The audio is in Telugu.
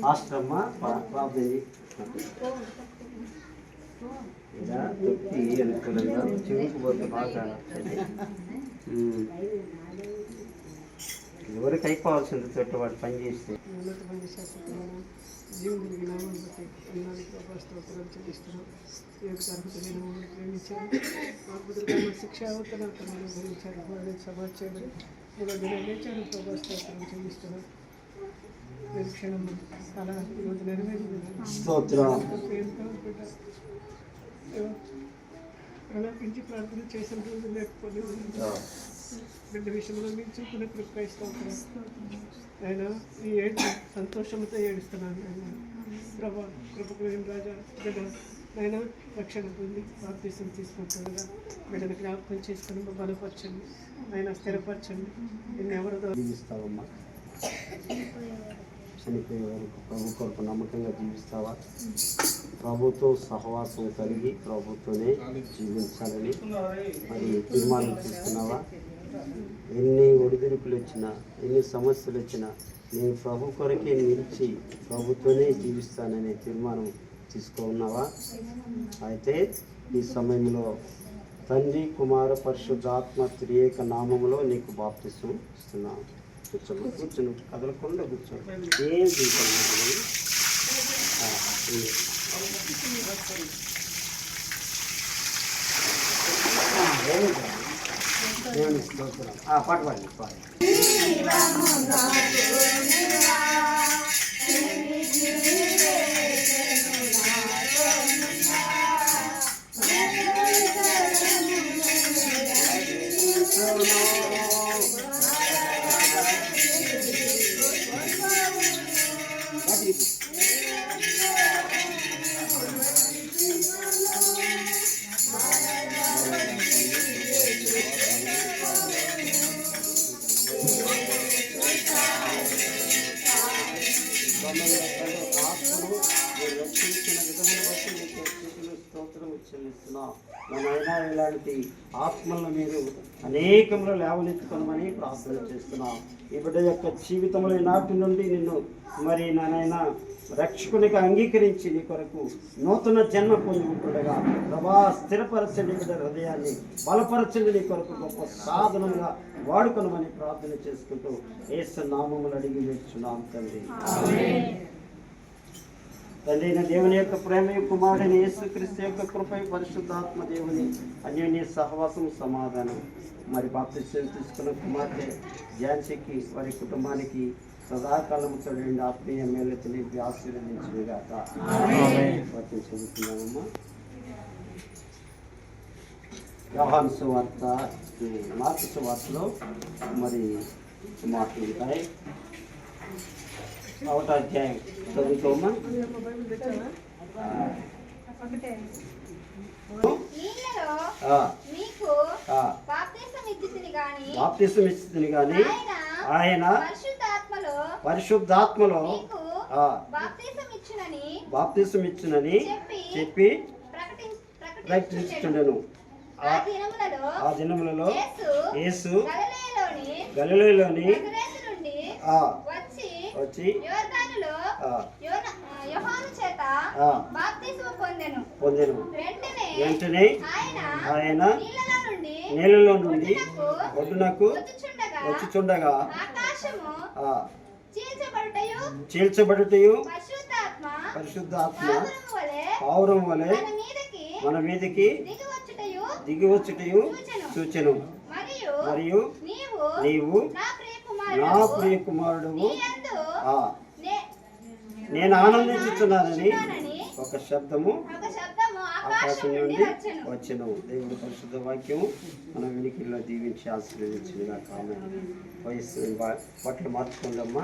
మాస్టరమ్మ ప్రార్థన ఇలా తొక్కి అనుకూలంగా చివుకుపోతే బాగా ఎవరికి అయిపోవాల్సింది తొట్టు వాడు పని చేస్తే శిక్ష సమాచారం చెల్లిస్తున్నాం నిరీక్షణ అలా ఈరోజు నెరవేరింది అలా పెంచి ప్రార్థన చేసిన రోజు లేకపోతే బిడ్డ విషయంలో మీరు చూపునే ప్రయత్నిస్తాం ఆయన ఈ ఏడు సంతోషంతో ఏడుస్తున్నాను ఆయన ప్రభా కృపకులైన రాజా బిడ్డ ఆయన రక్షణ పొంది బాప్తీసం తీసుకుంటుండగా బిడ్డను జ్ఞాపకం చేసుకుని బలపరచండి ఆయన స్థిరపరచండి నిన్ను ఎవరు జీవిస్తావమ్మా చనిపోయే వరకు ప్రభు కొరకు నమ్మకంగా జీవిస్తావా ప్రభుతో సహవాసం కలిగి ప్రభుతోనే జీవించాలని మరి తీర్మానం తీసుకున్నావా ఎన్ని ఒడిదుడుకులు వచ్చినా ఎన్ని సమస్యలు వచ్చినా నేను ప్రభు కొరకే నిలిచి ప్రభుతోనే జీవిస్తాననే తీర్మానం తీసుకున్నావా? అయితే ఈ సమయంలో తండ్రి కుమార పరిశుద్ధాత్మ త్రియేక నామములో నీకు బాప్తిసం ఇస్తున్నాను. కూర్చొని కదలకుండా కూర్చోండి. ఏం తీసుకోండి. పాట పాడండి పాట. మనైనా ఇలాంటి ఆత్మలను మీరు అనేకంలో లేవనెత్తుకోమని ప్రార్థన చేస్తున్నాం. ఈ బిడ్డ యొక్క జీవితంలో నాటి నుండి నిన్ను మరి నానైనా రక్షకునిగా అంగీకరించి నీ కొరకు నూతన జన్మ పొంది ఉంటుండగా ప్రభా స్థిరపరచండి బిడ్డ హృదయాన్ని బలపరచండి నీ కొరకు గొప్ప సాధనంగా వాడుకొనమని ప్రార్థన చేసుకుంటూ యేసు నామములు అడిగి వేస్తున్నాం తండ్రి. తండ్రి దేవుని యొక్క ప్రేమ కుమారుడైన యేసుక్రీస్తు యొక్క కృప పరిశుద్ధాత్మ దేవుని అన్యోన్య సహవాసం సమాధానం మరి బాప్తిసం తీసుకున్న కుమార్తె ఝాన్సీకి వారి కుటుంబానికి సదాకాలం చూడండి ఆత్మీయ మేలు తెలిపి ఆశీర్వదించుగాక. వాక్యం చదువుతున్నామమ్మా. యోహాను సువార్త మార్కు సువార్తలో మరి మాటలు ఉంటాయి. 1వ అధ్యాయం చదువుకోమా. బాప్తిసం ఇస్తుంది కానీ ఆయన పరిశుద్ధాత్మలో బాప్తిసం ఇచ్చునని చెప్పి ప్రకటించుచుండెను. ఆ దినములలో యేసు గలిలయలోని వచ్చి పొందెను. వెంటనే ఆయన నీళ్ళలో నుండి ఒడ్డునకు వచ్చుచుండగా చీల్చబడుటయు పరిశుద్ధాత్మ పావురం వలె మన మీదకి దిగివచ్చుటయు చూచెను. మరియు నీవు నా ప్రియ కుమారుడువు, నేను ఆనందించుతున్నానని ఒక శబ్దము ఆకాశం నుండి వచ్చెను. దేవుడి పరిశుద్ధ వాక్యము మన వినికిల్లో దీవించి ఆశీర్వదించుగా కామెంట్ వయస్సు బట్టలు మార్చుకుందమ్మా.